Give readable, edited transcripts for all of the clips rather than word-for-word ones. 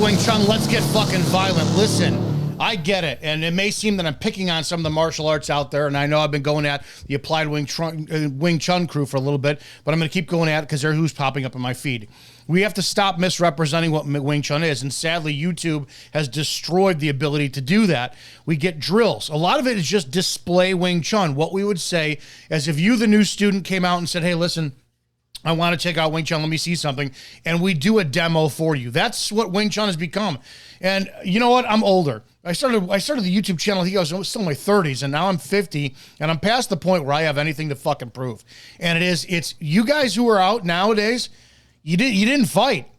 Wing Chun, let's get fucking violent. Listen, I get it, and it may seem that I'm picking on some of the martial arts out there, and I know I've been going at the Applied Wing Chun crew for a little bit, but I'm going to keep going at it because they're who's popping up in my feed. We have to stop misrepresenting what Wing Chun is, and sadly, YouTube has destroyed the ability to do that. We get drills. A lot of it is just display Wing Chun. What we would say is if you, the new student, came out and said, hey, listen, I want to check out Wing Chun, let me see something, and we do a demo for you. That's what Wing Chun has become. And you know what? I'm older. I started the YouTube channel, I think I was still in my 30s, and now I'm 50, and I'm past the point where I have anything to fucking prove. And it's you guys who are out nowadays, you didn't fight.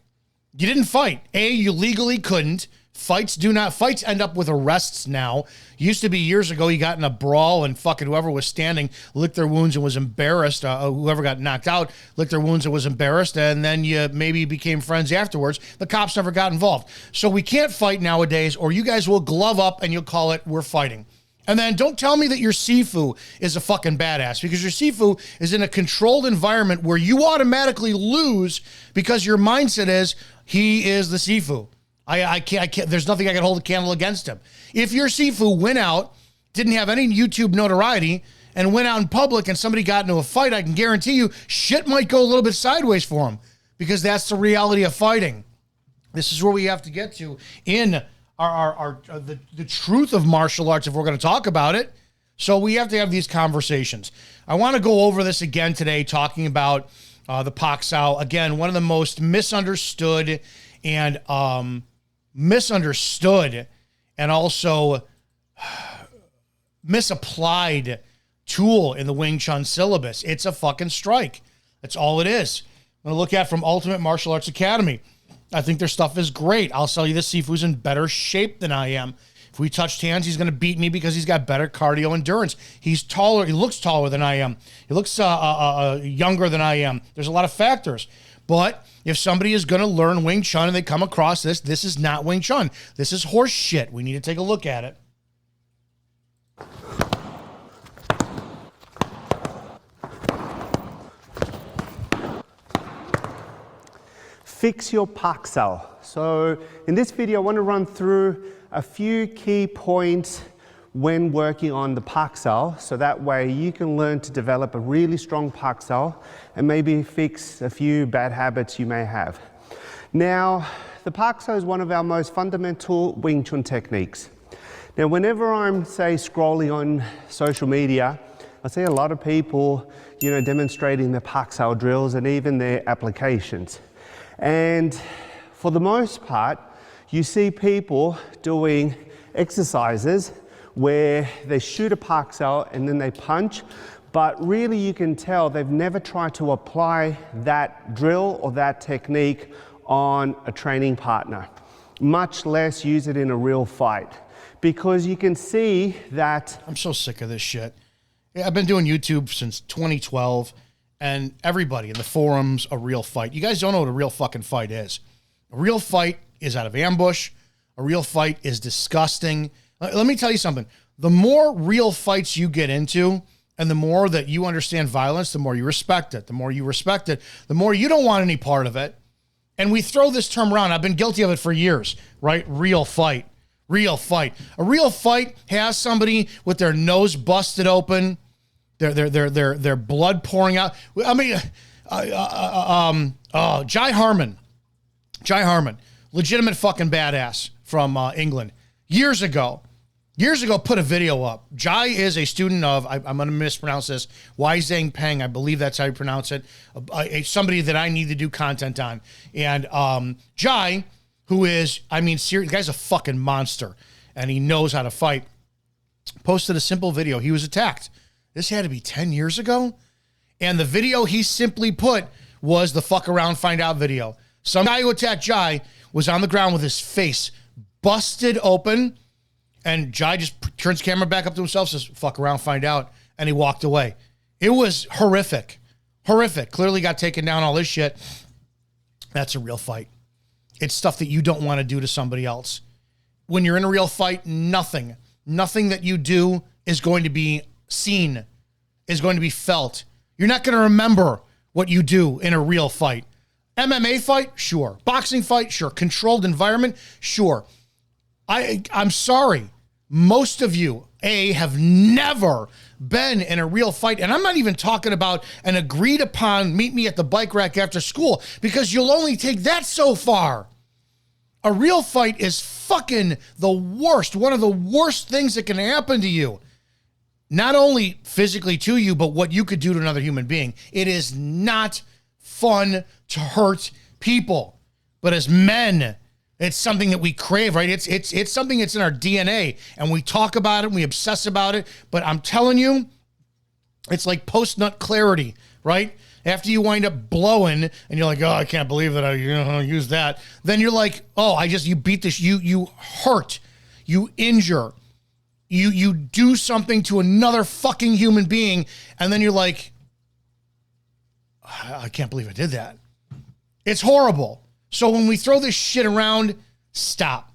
You didn't fight. You legally couldn't. Fights end up with arrests now. Used to be years ago, you got in a brawl and fucking whoever was standing licked their wounds and was embarrassed. Whoever got knocked out licked their wounds and was embarrassed, and then you maybe became friends afterwards. The cops never got involved. So we can't fight nowadays, or you guys will glove up and you'll call it we're fighting. And then don't tell me that your Sifu is a fucking badass, because your Sifu is in a controlled environment where you automatically lose because your mindset is he is the Sifu. I can't, there's nothing I can hold a candle against him. If your Sifu went out, didn't have any YouTube notoriety, and went out in public and somebody got into a fight, I can guarantee you shit might go a little bit sideways for him, because that's the reality of fighting. This is where we have to get to in the truth of martial arts if we're going to talk about it. So we have to have these conversations. I want to go over this again today, talking about the Pak Sau. Again, one of the most misunderstood and also misapplied tool in the Wing Chun syllabus. It's a fucking strike. That's all it is. I'm going to look at from Ultimate Martial Arts Academy. I think their stuff is great. I'll tell you this, Sifu's in better shape than I am. If we touched hands, he's going to beat me because he's got better cardio endurance. He's taller. He looks taller than I am. He looks younger than I am. There's a lot of factors. But if somebody is going to learn Wing Chun and they come across this, this is not Wing Chun. This is horse shit. We need to take a look at it. Fix your Pak Sau. So in this video, I want to run through a few key points when working on the Pak Sau, so that way you can learn to develop a really strong Pak Sau and maybe fix a few bad habits you may have. Now, the Pak Sau is one of our most fundamental Wing Chun techniques. Now, whenever I'm, say, scrolling on social media, I see a lot of people, demonstrating their Pak Sau drills and even their applications. And for the most part, you see people doing exercises where they shoot a Pak Sau and then they punch, but really you can tell they've never tried to apply that drill or that technique on a training partner, much less use it in a real fight. Because you can see that... I'm so sick of this shit. I've been doing YouTube since 2012, and everybody in the forums, a real fight. You guys don't know what a real fucking fight is. A real fight is out of ambush. A real fight is disgusting. Let me tell you something. The more real fights you get into and the more that you understand violence, the more you respect it. The more you respect it, the more you don't want any part of it. And we throw this term around. I've been guilty of it for years, right? Real fight. Real fight. A real fight has somebody with their nose busted open, their blood pouring out. I mean, Jai Harman, legitimate fucking badass from England. Years ago, put a video up. Jai is a student of, I'm going to mispronounce this, Wai Zhang Peng, I believe that's how you pronounce it, somebody that I need to do content on. And Jai, who is, the guy's a fucking monster, and he knows how to fight, posted a simple video. He was attacked. This had to be 10 years ago. And the video he simply put was the fuck around, find out video. Some guy who attacked Jai was on the ground with his face busted open, and Jai just turns the camera back up to himself, says, fuck around, find out, and he walked away. It was horrific. Horrific. Clearly got taken down, all this shit. That's a real fight. It's stuff that you don't want to do to somebody else. When you're in a real fight, nothing that you do is going to be seen, is going to be felt. You're not going to remember what you do in a real fight. MMA fight, sure. Boxing fight, sure. Controlled environment, sure. I'm sorry. Most of you, have never been in a real fight. And I'm not even talking about an agreed upon meet me at the bike rack after school, because you'll only take that so far. A real fight is fucking the worst. One of the worst things that can happen to you. Not only physically to you, but what you could do to another human being. It is not fun to hurt people. But as men, it's something that we crave, right? It's something that's in our DNA, and we talk about it, and we obsess about it. But I'm telling you, it's like post-nut clarity, right? After you wind up blowing and you're like, oh, I can't believe that I used that. Then you're like, oh, you beat this, you hurt, you injure, you do something to another fucking human being. And then you're like, I can't believe I did that. It's horrible. So when we throw this shit around, stop.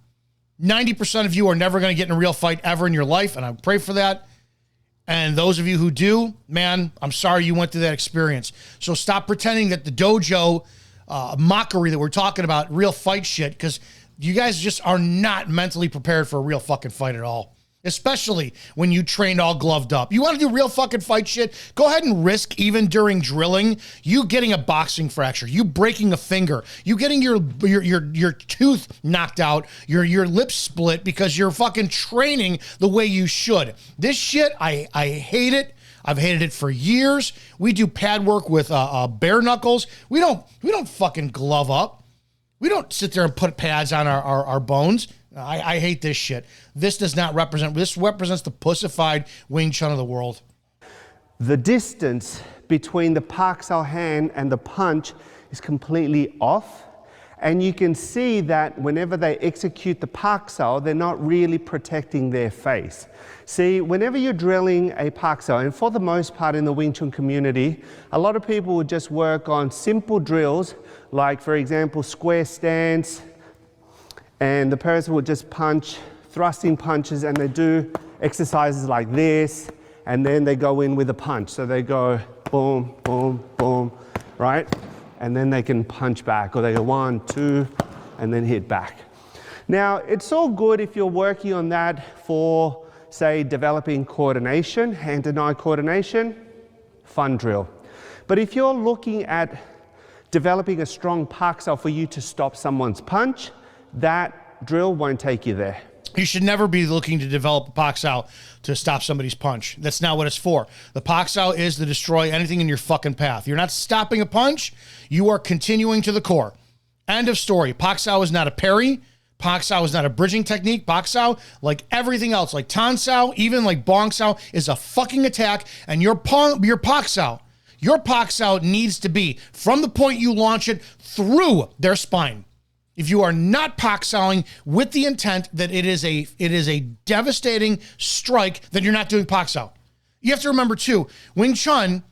90% of you are never going to get in a real fight ever in your life. And I pray for that. And those of you who do, man, I'm sorry you went through that experience. So stop pretending that the dojo mockery that we're talking about, real fight shit, because you guys just are not mentally prepared for a real fucking fight at all. Especially when you trained all gloved up. You want to do real fucking fight shit? Go ahead and risk, even during drilling, you getting a boxing fracture, you breaking a finger, you getting your tooth knocked out, your lips split because you're fucking training the way you should. This shit, I hate it. I've hated it for years. We do pad work with bare knuckles. We don't fucking glove up. We don't sit there and put pads on our bones. I hate this shit. This represents the pussified Wing Chun of the world. The distance between the Pak Sau hand and the punch is completely off. And you can see that whenever they execute the Pak Sau, they're not really protecting their face. See, whenever you're drilling a Pak Sau, and for the most part in the Wing Chun community, a lot of people would just work on simple drills, like, for example, square stance, and the person would just punch, thrusting punches, and they do exercises like this, and then they go in with a punch. So they go boom, boom, boom, right? And then they can punch back, or they go 1, 2, and then hit back. Now, it's all good if you're working on that for, say, developing coordination, hand-to-eye coordination, fun drill. But if you're looking at developing a strong Pak Sau for you to stop someone's punch, that drill won't take you there. You should never be looking to develop a Pak Sau to stop somebody's punch. That's not what it's for. The Pak Sau is to destroy anything in your fucking path. You're not stopping a punch. You are continuing to the core. End of story. Pak Sau is not a parry. Pak Sau is not a bridging technique. Pak Sau, like everything else, like Tan Sau, even like Bong Sau, is a fucking attack. And your Pak Sau needs to be from the point you launch it through their spine. If you are not Pak Sauing with the intent that it is a devastating strike, then you're not doing Pak Sau. You have to remember too, Wing Chun,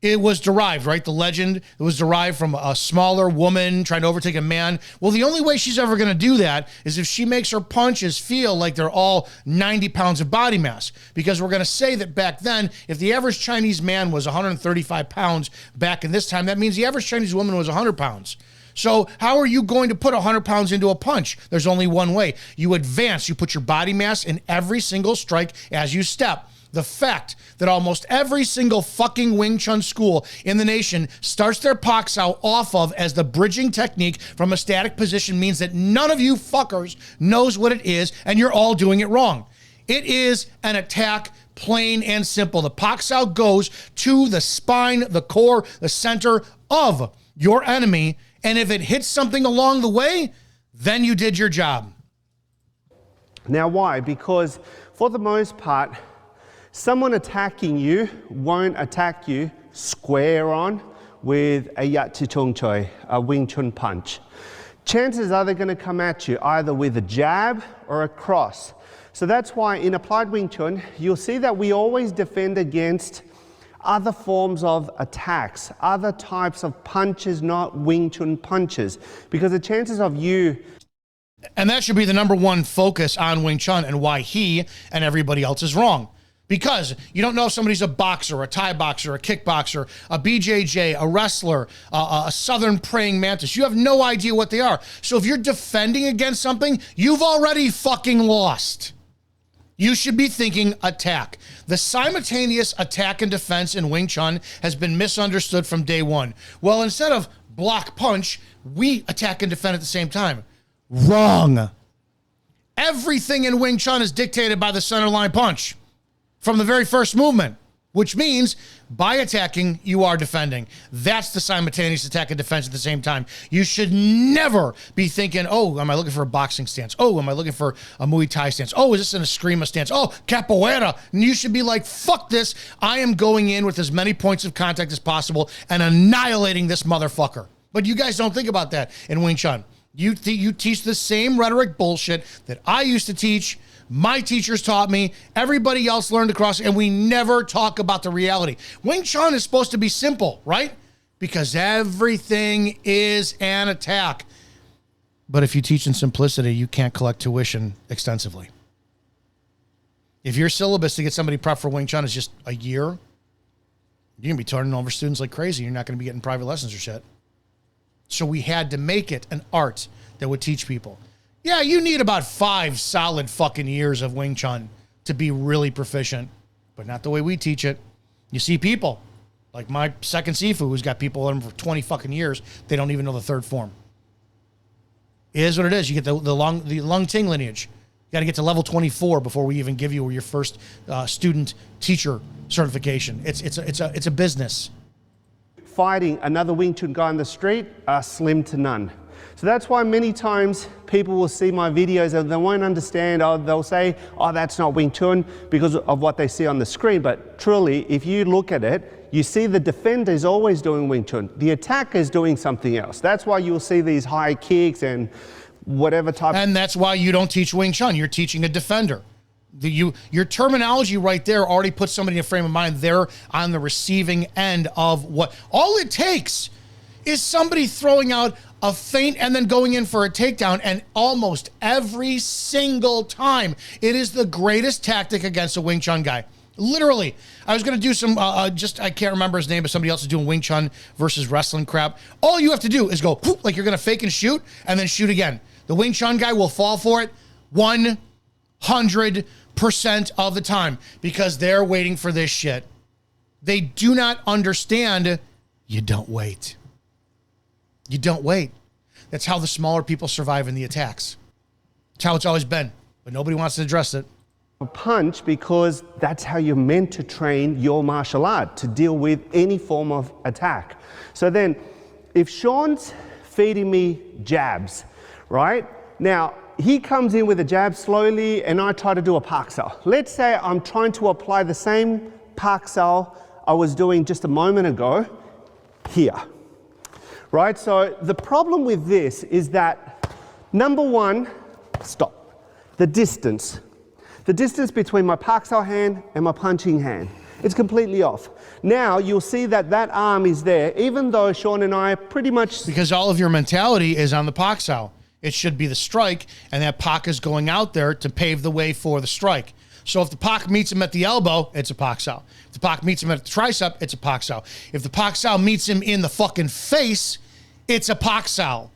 it was derived, right? The legend, it was derived from a smaller woman trying to overtake a man. Well, the only way she's ever going to do that is if she makes her punches feel like they're all 90 pounds of body mass. Because we're going to say that back then, if the average Chinese man was 135 pounds back in this time, that means the average Chinese woman was 100 pounds. So how are you going to put 100 pounds into a punch? There's only one way. You advance. You put your body mass in every single strike as you step. The fact that almost every single fucking Wing Chun school in the nation starts their Pak Sau off of as the bridging technique from a static position means that none of you fuckers knows what it is, and you're all doing it wrong. It is an attack, plain and simple. The Pak Sau goes to the spine, the core, the center of your enemy. And if it hits something along the way, then you did your job. Now, why? Because for the most part, someone attacking you won't attack you square on with a Yat Chi Chung Choi, a Wing Chun punch. Chances are they're going to come at you either with a jab or a cross. So that's why in Applied Wing Chun, you'll see that we always defend against other forms of attacks, other types of punches, not Wing Chun punches, because the chances of you... And that should be the number one focus on Wing Chun and why he and everybody else is wrong. Because you don't know if somebody's a boxer, a Thai boxer, a kickboxer, a BJJ, a wrestler, a Southern praying mantis. You have no idea what they are. So if you're defending against something, you've already fucking lost. You should be thinking attack. The simultaneous attack and defense in Wing Chun has been misunderstood from day one. Well, instead of block punch, we attack and defend at the same time. Wrong. Everything in Wing Chun is dictated by the centerline punch from the very first movement, which means by attacking, you are defending. That's the simultaneous attack and defense at the same time. You should never be thinking, oh, am I looking for a boxing stance? Oh, am I looking for a Muay Thai stance? Oh, is this an Eskrima stance? Oh, capoeira. And you should be like, fuck this. I am going in with as many points of contact as possible and annihilating this motherfucker. But you guys don't think about that in Wing Chun. You teach the same rhetoric bullshit that I used to teach. My teachers taught me, everybody else learned across, and we never talk about the reality. Wing Chun is supposed to be simple, right? Because everything is an attack. But if you teach in simplicity, you can't collect tuition extensively. If your syllabus to get somebody prepped for Wing Chun is just a year, you're going to be turning over students like crazy. You're not going to be getting private lessons or shit. So we had to make it an art that would teach people. Yeah, you need about 5 solid fucking years of Wing Chun to be really proficient, but not the way we teach it. You see people like my second Sifu, who's got people in for 20 fucking years. They don't even know the third form. It is what it is. You get the Lung Ting lineage. You got to get to level 24 before we even give you your first student teacher certification. It's a business. Fighting another Wing Chun guy on the street are slim to none. So that's why many times people will see my videos and they won't understand, they'll say, oh, that's not Wing Chun because of what they see on the screen. But truly, if you look at it, you see the defender is always doing Wing Chun. The attacker is doing something else. That's why you'll see these high kicks and whatever type. And that's why you don't teach Wing Chun. You're teaching a defender. Your terminology right there already puts somebody in a frame of mind. They're on the receiving end of what. All it takes is somebody throwing out a feint and then going in for a takedown, and almost every single time, it is the greatest tactic against a Wing Chun guy. Literally, I was going to do some, I can't remember his name, but somebody else is doing Wing Chun versus wrestling crap. All you have to do is go, whoop, like you're going to fake and shoot, and then shoot again. The Wing Chun guy will fall for it 100% of the time because they're waiting for this shit. They do not understand, you don't wait. You don't wait. That's how the smaller people survive in the attacks. It's how it's always been, but nobody wants to address it. Punch because that's how you're meant to train your martial art, to deal with any form of attack. So then, if Sean's feeding me jabs, right? Now, he comes in with a jab slowly and I try to do a Pak Sau. Let's say I'm trying to apply the same Pak Sau I was doing just a moment ago here. Right, so the problem with this is that, number one, stop, the distance between my Pak Sau hand and my punching hand. It's completely off. Now you'll see that that arm is there, even though Sean and I pretty much... Because all of your mentality is on the Pak Sau. It should be the strike, and that Pak is going out there to pave the way for the strike. So if the Pak meets him at the elbow, it's a Pak Sau. If the Pak meets him at the tricep, it's a Pak Sau. If the Pak Sau meets him in the fucking face, it's a Pak Sau.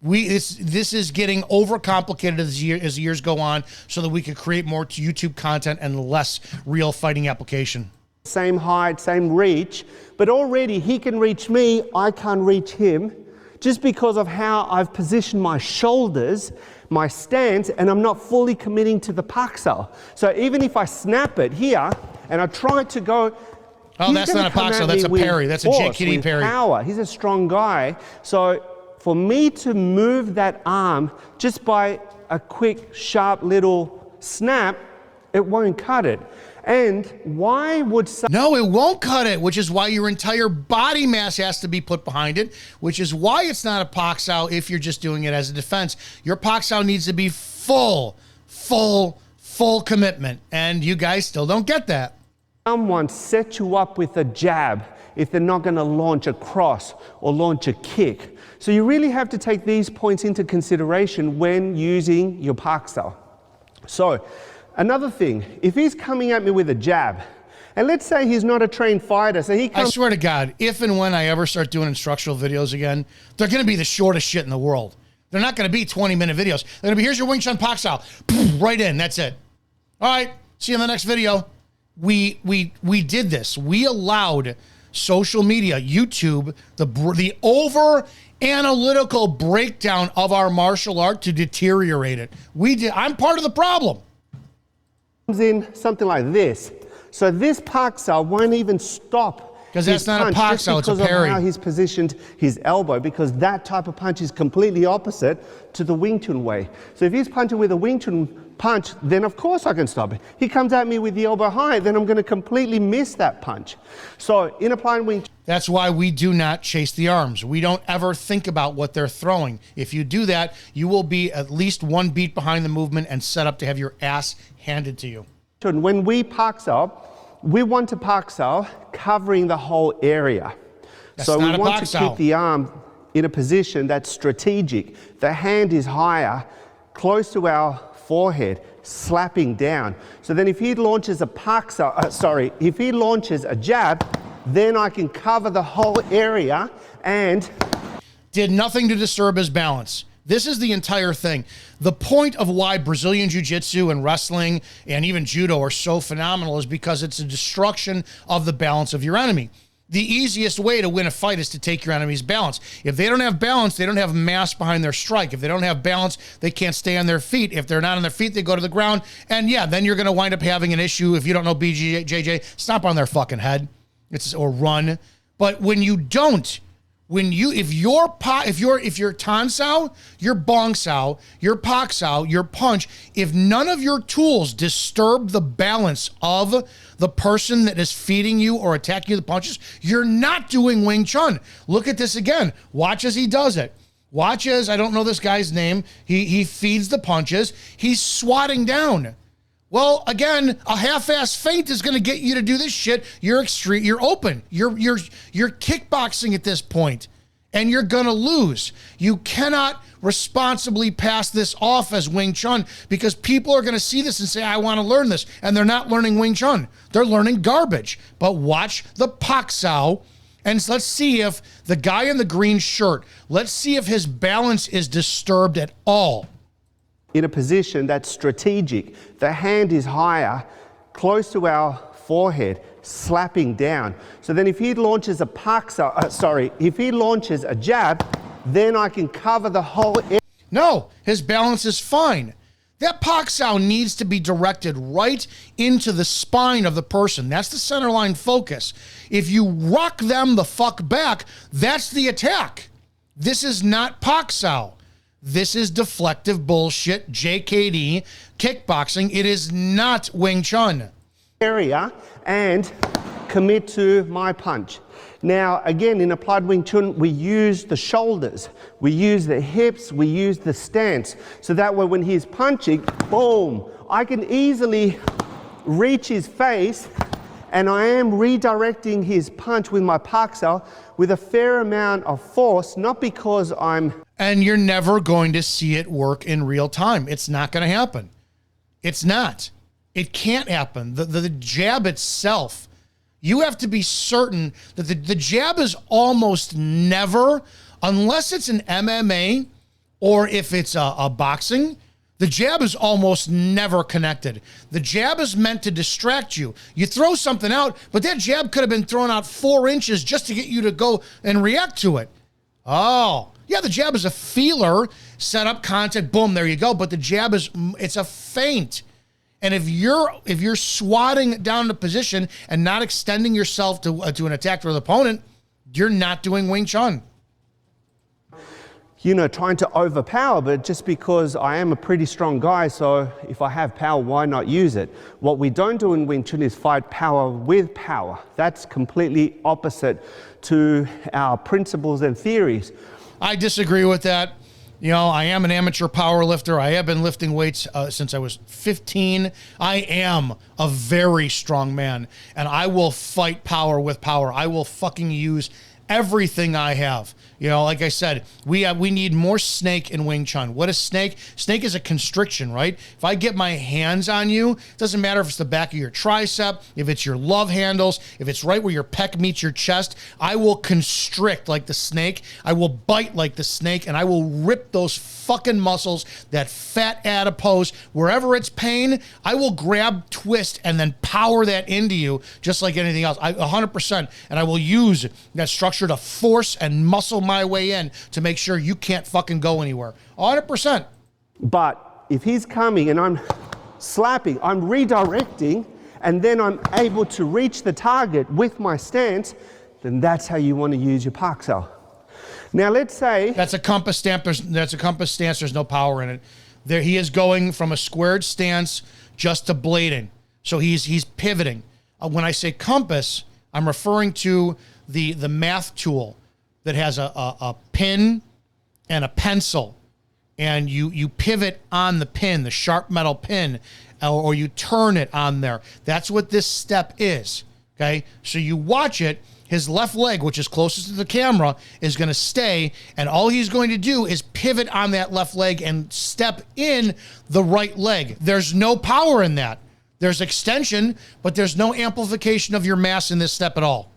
This is getting overcomplicated as years go on so that we can create more YouTube content and less real fighting application. Same height, same reach, but already he can reach me, I can't reach him, just because of how I've positioned my shoulders, my stance, and I'm not fully committing to the Pak Sau. So even if I snap it here, and I try to go... Oh, that's not a Pak Sau, that's a parry. That's a JKD parry. Power. He's a strong guy. So for me to move that arm just by a quick, sharp little snap, it won't cut it. And why would... No, it won't cut it, which is why your entire body mass has to be put behind it, which is why it's not a Pak Sau if you're just doing it as a defense. Your Pak Sau needs to be full commitment, and you guys still don't get that. Someone set you up with a jab if they're not going to launch a cross or launch a kick. So you really have to take these points into consideration when using your Pak Sau. So Another thing, if he's coming at me with a jab, and let's say he's not a trained fighter, so he comes... I swear to God, if and when I ever start doing instructional videos again, they're going to be the shortest shit in the world. They're not going to be 20-minute videos. They're going to be, here's your Wing Chun Pak Sau. Right in, that's it. All right, see you in the next video. We did this. We allowed social media, YouTube, the over-analytical breakdown of our martial art to deteriorate it. We did. I'm part of the problem. Comes in something like this. So this Pak Sau won't even stop. Because that's not a Pak Sau, it's a parry. Because of how he's positioned his elbow, because that type of punch is completely opposite to the Wing Chun way. So if he's punching with a Wing Chun punch, then of course I can stop it. He comes at me with the elbow high, then I'm going to completely miss that punch. So in applying Wing Chun... That's why we do not chase the arms. We don't ever think about what they're throwing. If you do that, you will be at least one beat behind the movement and set up to have your ass handed to you. When we Pak Sau, we want to Pak Sau covering the whole area. So we want to keep the arm in a position that's strategic. The hand is higher, close to our forehead, slapping down. So then if he launches a Pak Sau, if he launches a jab, then I can cover the whole area and... Did nothing to disturb his balance. This is the entire thing. The point of why Brazilian Jiu-Jitsu and wrestling and even judo are so phenomenal is because it's a destruction of the balance of your enemy. The easiest way to win a fight is to take your enemy's balance. If they don't have balance, they don't have mass behind their strike. If they don't have balance, they can't stay on their feet. If they're not on their feet, they go to the ground. And yeah, then you're going to wind up having an issue. If you don't know BJJ, stomp on their fucking head. Or run. But when you don't, if your Tan Sau, your Bong Sau, your Pak Sau, your punch, if none of your tools disturb the balance of the person that is feeding you or attacking you with the punches, you're not doing Wing Chun. Look at this again. Watch as he does it. Watch as, I don't know this guy's name, he feeds the punches. He's swatting down. Well, again, a half-ass feint is going to get you to do this shit. You're extreme. You're open. You're kickboxing at this point, and you're going to lose. You cannot responsibly pass this off as Wing Chun because people are going to see this and say, I want to learn this, and they're not learning Wing Chun. They're learning garbage. But watch the Pak Sau, and let's see if the guy in the green shirt, let's see if his balance is disturbed at all. In a position that's strategic. The hand is higher, close to our forehead, slapping down. So then if he launches a Pak Sau, if he launches a jab, then I can cover the whole area. No, his balance is fine. That Pak Sau needs to be directed right into the spine of the person. That's the centerline focus. If you rock them the fuck back, that's the attack. This is not Pak Sau. This is deflective bullshit, JKD, kickboxing. It is not Wing Chun. Area and commit to my punch. Now, again, in applied Wing Chun, we use the shoulders, we use the hips, we use the stance. So that way when he's punching, boom, I can easily reach his face and I am redirecting his punch with my Pak Sau with a fair amount of force, not because I'm... And you're never going to see it work in real time. It's not going to happen. It's not. It can't happen. The jab itself, you have to be certain that the jab is almost never, unless it's an MMA or if it's a boxing, the jab is almost never connected. The jab is meant to distract you. You throw something out, but that jab could have been thrown out 4 inches just to get you to go and react to it. Oh, yeah, the jab is a feeler, set up contact, boom, there you go. But the jab it's a feint. And if you're swatting down the position and not extending yourself to an attack to the opponent, you're not doing Wing Chun. You know, trying to overpower, but just because I am a pretty strong guy, so if I have power, why not use it? What we don't do in Wing Chun is fight power with power. That's completely opposite to our principles and theories. I disagree with that. You know, I am an amateur power lifter. I have been lifting weights since I was 15. I am a very strong man, and I will fight power with power. I will fucking use everything I have You know, like I said, we need more snake in Wing Chun. What is snake? Snake is a constriction, right? If I get my hands on you, it doesn't matter if it's the back of your tricep, if it's your love handles, if it's right where your pec meets your chest, I will constrict like the snake. I will bite like the snake, and I will rip those fucking muscles, that fat adipose, wherever it's pain, I will grab, twist, and then power that into you just like anything else. 100%. And I will use that structure to force and muscle my way in to make sure you can't fucking go anywhere. 100%. But if he's coming and I'm slapping, I'm redirecting, and then I'm able to reach the target with my stance, then that's how you want to use your Pak Sau. Now let's say that's a compass stance. That's a compass stance. There's no power in it. There, he is going from a squared stance just to blading. So he's pivoting. When I say compass, I'm referring to the math tool that has a pin and a pencil, and you pivot on the pin, the sharp metal pin, or you turn it on there. That's what this step is. Okay, so you watch it. His left leg, which is closest to the camera, is going to stay, and all he's going to do is pivot on that left leg and step in the right leg. There's no power in that. There's extension, but there's no amplification of your mass in this step at all.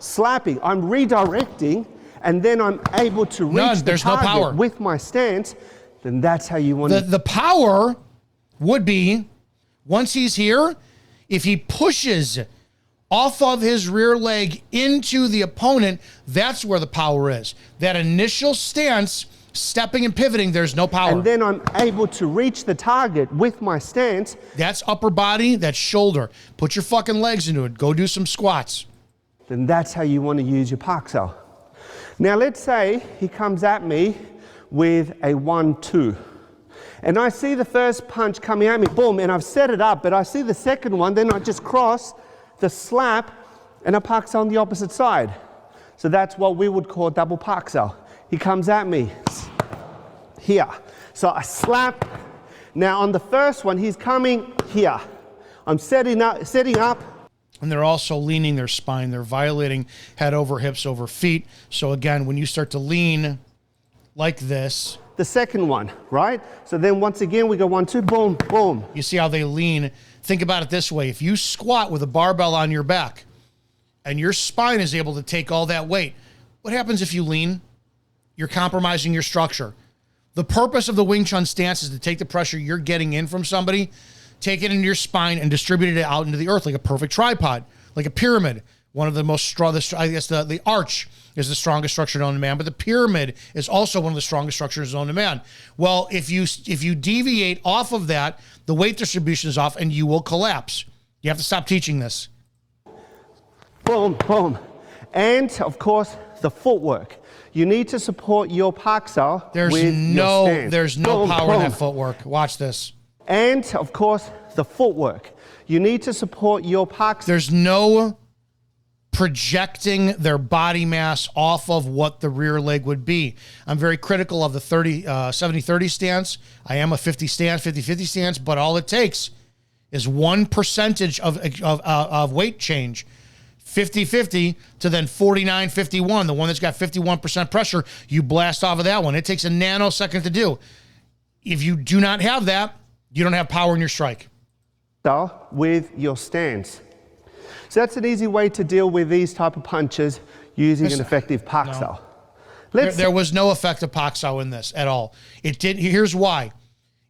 Slapping, I'm redirecting, and then I'm able to reach the target with my stance, then that's how you want to... The power would be, once he's here, if he pushes off of his rear leg into the opponent, that's where the power is. That initial stance, stepping and pivoting, there's no power. And then I'm able to reach the target with my stance. That's upper body, that's shoulder. Put your fucking legs into it. Go do some squats. Then that's how you want to use your Pak Sau. Now let's say he comes at me with a 1-2. And I see the first punch coming at me, boom, and I've set it up, but I see the second one, then I just cross the slap, and a Pak Sau on the opposite side. So that's what we would call double Pak Sau. He comes at me here. So I slap. Now on the first one, he's coming here. I'm setting up. And they're also leaning their spine. They're violating head over hips over feet. So again, when you start to lean like this. The second one, right? So then once again, we go 1-2, boom, boom. You see how they lean. Think about it this way. If you squat with a barbell on your back and your spine is able to take all that weight, what happens if you lean? You're compromising your structure. The purpose of the Wing Chun stance is to take the pressure you're getting in from somebody, take it into your spine, and distribute it out into the earth like a perfect tripod, like a pyramid. One of the most strong, I guess the arch is the strongest structure known to man, but the pyramid is also one of the strongest structures known to man. Well, if you deviate off of that, the weight distribution is off and you will collapse. You have to stop teaching this. Boom, boom. And of course, the footwork. You need to support your Pak Sau with your stance. There's no power in that footwork. Watch this. And of course, the footwork. You need to support your Pak Sau. There's no projecting their body mass off of what the rear leg would be. I'm very critical of the 70-30 stance. I am a 50-50 stance, but all it takes is 1% of weight change. 50-50 to then 49-51. The one that's got 51% pressure, you blast off of that one. It takes a nanosecond to do. If you do not have that, you don't have power in your strike. With your stance. So that's an easy way to deal with these type of punches using an effective Pak Sau. There was no effective Pak Sau in this at all. It did. Here's why.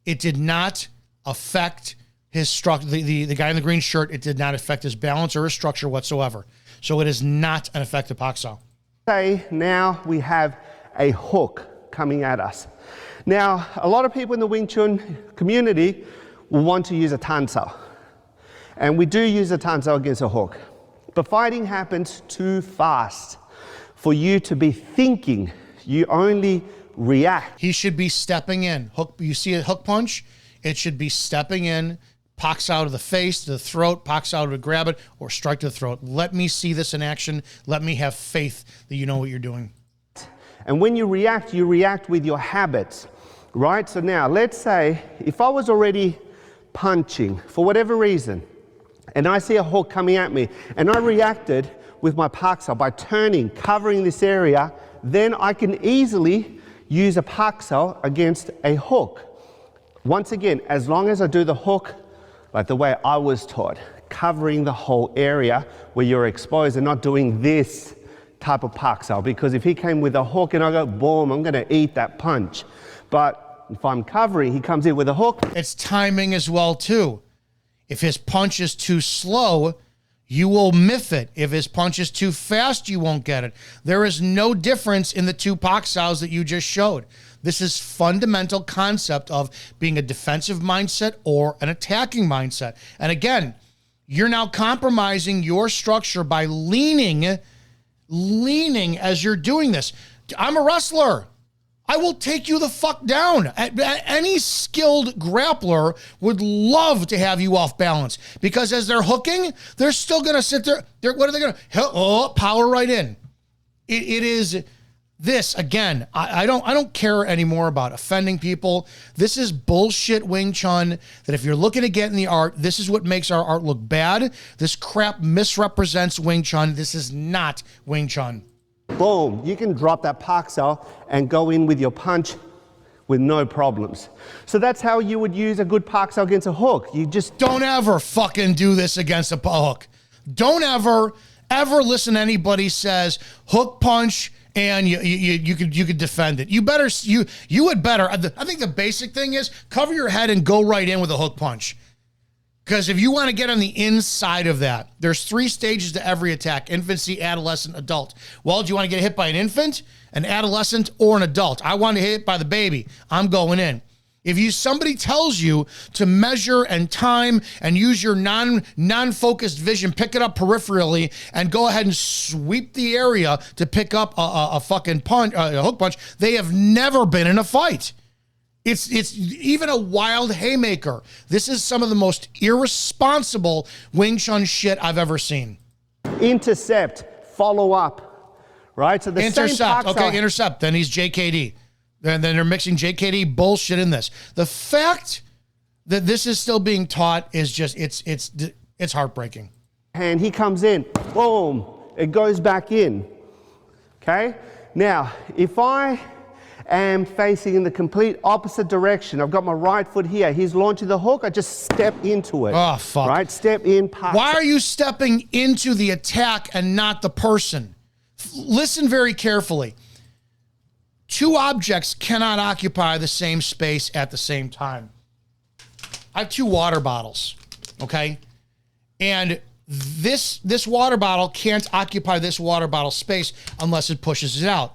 It did not affect his structure. The guy in the green shirt, it did not affect his balance or his structure whatsoever. So it is not an effective Pak Sau. Say now we have a hook coming at us. Now, a lot of people in the Wing Chun community will want to use a Tan Sau. And we do use a Tan Sau against a hook. But fighting happens too fast for you to be thinking. You only react. He should be stepping in. Hook. You see a hook punch? It should be stepping in. Pak Sau to the face, to the throat, Pak Sau to grab it, or strike to the throat. Let me see this in action. Let me have faith that you know what you're doing. And when you react with your habits, right? So now, let's say if I was already punching for whatever reason, and I see a hook coming at me, and I reacted with my Pak Sau by turning, covering this area, then I can easily use a Pak Sau against a hook. Once again, as long as I do the hook like the way I was taught, covering the whole area where you're exposed and not doing this type of Pak Sau, because if he came with a hook and I go, boom, I'm gonna eat that punch. But if I'm covering, he comes in with a hook. It's timing as well too. If his punch is too slow, you will miff it. If his punch is too fast, you won't get it. There is no difference in the two Pak Saus that you just showed. This is fundamental concept of being a defensive mindset or an attacking mindset. And again, you're now compromising your structure by leaning as you're doing this. I'm a wrestler. I will take you the fuck down. Any skilled grappler would love to have you off balance, because as they're hooking, they're still going to sit there. What are they going to? Power right in. It is this again. I don't care anymore about offending people. This is bullshit Wing Chun. That if you're looking to get in the art, this is what makes our art look bad. This crap misrepresents Wing Chun. This is not Wing Chun. Boom, you can drop that Pak Sau and go in with your punch with no problems. So that's how you would use a good Pak Sau against a hook. You just don't ever fucking do this against a hook. Don't ever listen to anybody says hook punch and you could defend it. You would better. I think the basic thing is cover your head and go right in with a hook punch. Because if you want to get on the inside of that, there's 3 stages to every attack: infancy, adolescent, adult. Well, do you want to get hit by an infant, an adolescent, or an adult? I want to get hit by the baby. I'm going in. If somebody tells you to measure and time and use your non-focused vision, pick it up peripherally, and go ahead and sweep the area to pick up a fucking punch, a hook punch, they have never been in a fight. It's even a wild haymaker. This is some of the most irresponsible Wing Chun shit I've ever seen. Intercept, follow up, right? So the intercept, okay, intercept. Then he's JKD. Then they're mixing JKD bullshit in this. The fact that this is still being taught is just it's heartbreaking. And he comes in, boom, it goes back in. Okay. Now, if I am facing in the complete opposite direction, I've got my right foot here, he's launching the hook, I just step into it. Oh, fuck. Right? Step in, Why are you stepping into the attack and not the person? Listen very carefully. 2 objects cannot occupy the same space at the same time. I have 2 water bottles, okay? And this water bottle can't occupy this water bottle space unless it pushes it out.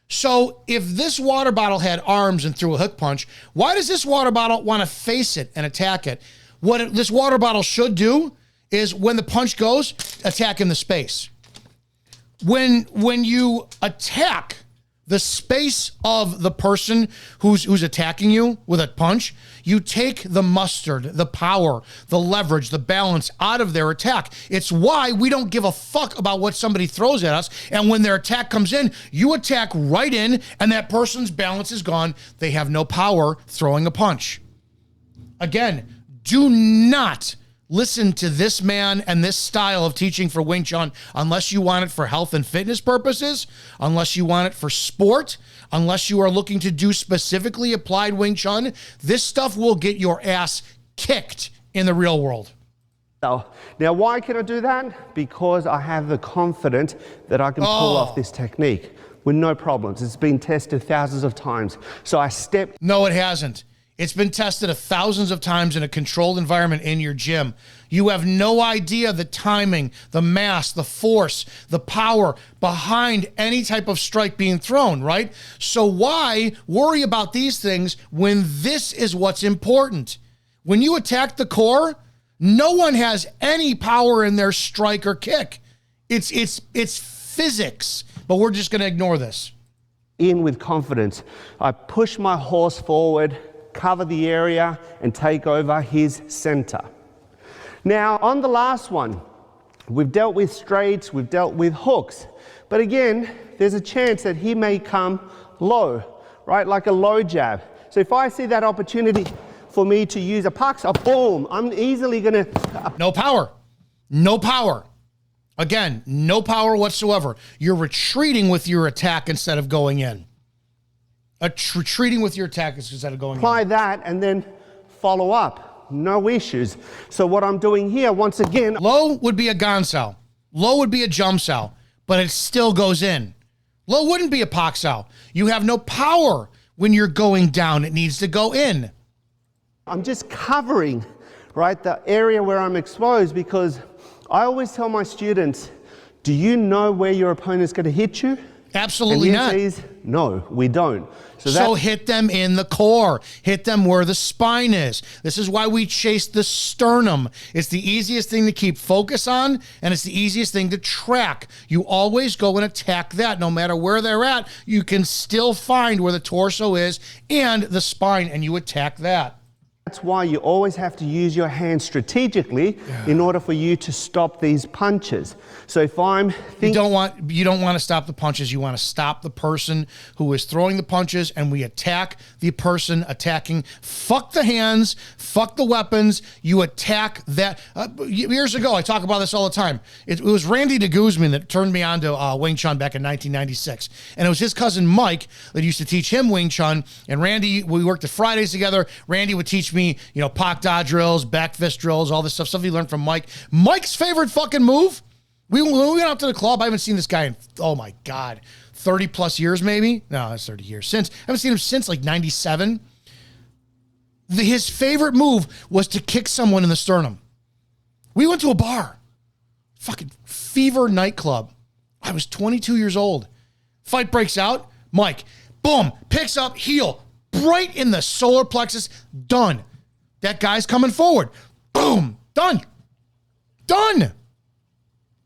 So if this water bottle had arms and threw a hook punch, why does this water bottle want to face it and attack it? What this water bottle should do is when the punch goes, attack in the space. When you attack the space of the person who's attacking you with a punch, you take the mustard, the power, the leverage, the balance out of their attack. It's why we don't give a fuck about what somebody throws at us. And when their attack comes in, you attack right in and that person's balance is gone. They have no power throwing a punch. Again, do not listen to this man and this style of teaching for Wing Chun unless you want it for health and fitness purposes, unless you want it for sport, unless you are looking to do specifically applied Wing Chun. This stuff will get your ass kicked in the real world. Now, why can I do that? Because I have the confidence that I can pull off this technique with no problems. It's been tested thousands of times. So I step. No, it hasn't. It's been tested thousands of times in a controlled environment in your gym. You have no idea the timing, the mass, the force, the power behind any type of strike being thrown, right? So why worry about these things when this is what's important? When you attack the core, no one has any power in their strike or kick. It's physics, but we're just going to ignore this. In with confidence. I push my horse forward, cover the area, and take over his center. Now, on the last one, we've dealt with straights, we've dealt with hooks. But again, there's a chance that he may come low, right? Like a low jab. So if I see that opportunity for me to use a Pak Sau, boom, I'm easily gonna... No power. No power. Again, no power whatsoever. You're retreating with your attack instead of going in. Retreating with your attack instead of going in. Apply that and then follow up. No issues. So what I'm doing here, once again... Low would be a Gan Sau. Low would be a Jump Sau, but it still goes in. Low wouldn't be a Pak Sau. You have no power when you're going down. It needs to go in. I'm just covering, right, the area where I'm exposed, because I always tell my students, do you know where your opponent's going to hit you? Absolutely not. Is, no, we don't. So hit them in the core. Hit them where the spine is. This is why we chase the sternum. It's the easiest thing to keep focus on, and it's the easiest thing to track. You always go and attack that. No matter where they're at, you can still find where the torso is and the spine, and you attack that. That's why you always have to use your hands strategically in order for you to stop these punches. So if I'm thinking... You don't want to stop the punches. You want to stop the person who is throwing the punches, and we attack the person attacking. Fuck the hands. Fuck the weapons. You attack that. Years ago, I talk about this all the time. It was Randy de Guzman that turned me on to Wing Chun back in 1996. And it was his cousin Mike that used to teach him Wing Chun. And Randy, we worked at Fridays together. Randy would teach me, Pak Da drills, back fist drills, all this stuff he learned from Mike. Mike's favorite fucking move, when we went out to the club, I haven't seen this guy in, oh my God, 30 plus years maybe? No, that's 30 years since. I haven't seen him since like 97. His favorite move was to kick someone in the sternum. We went to a bar, fucking Fever nightclub. I was 22 years old. Fight breaks out. Mike, boom, picks up, heel, right in the solar plexus, done. That guy's coming forward. Boom, done. Done.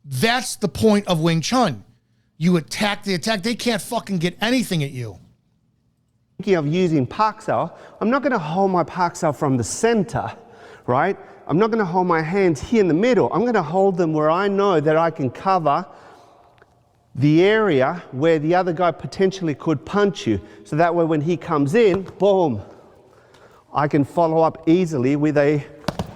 That's the point of Wing Chun. You attack the attack. They can't fucking get anything at you. Thinking of using Pak Sau, I'm not going to hold my Pak Sau from the center, right? I'm not going to hold my hands here in the middle. I'm going to hold them where I know that I can cover the area where the other guy potentially could punch you. So that way when he comes in, boom, I can follow up easily with a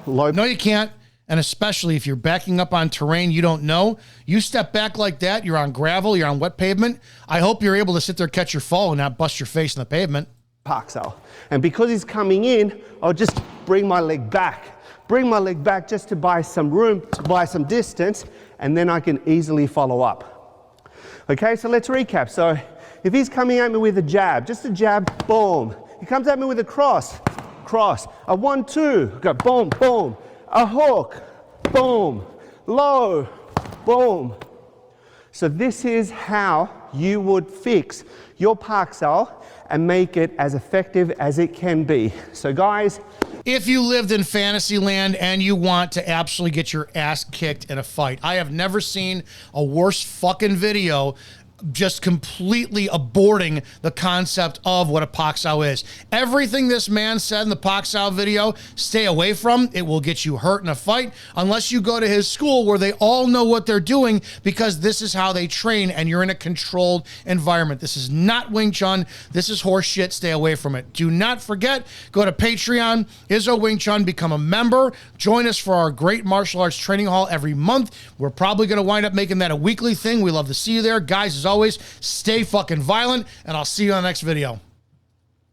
low... No, you can't. And especially if you're backing up on terrain you don't know, you step back like that, you're on gravel, you're on wet pavement. I hope you're able to sit there, catch your fall, and not bust your face in the pavement. Pak Sau. And because he's coming in, I'll just bring my leg back. Bring my leg back just to buy some room, to buy some distance, and then I can easily follow up. Okay, so let's recap. So if he's coming at me with a jab, just a jab, boom. He comes at me with a cross, a 1-2, go boom, boom. A hook, boom, low, boom. So this is how you would fix your Pak Sau and make it as effective as it can be. So guys, if you lived in fantasy land and you want to absolutely get your ass kicked in a fight, I have never seen a worse fucking video just completely aborting the concept of what a Pak Sau is. Everything this man said in the Pak Sau video, stay away from. It will get you hurt in a fight unless you go to his school where they all know what they're doing, because this is how they train and you're in a controlled environment. This is not Wing Chun. This is horse shit. Stay away from it. Do not forget, go to Patreon, Izzo Wing Chun, become a member. Join us for our great martial arts training hall every month. We're probably going to wind up making that a weekly thing. We love to see you there. Guys, as always, stay fucking violent, and I'll see you on the next video.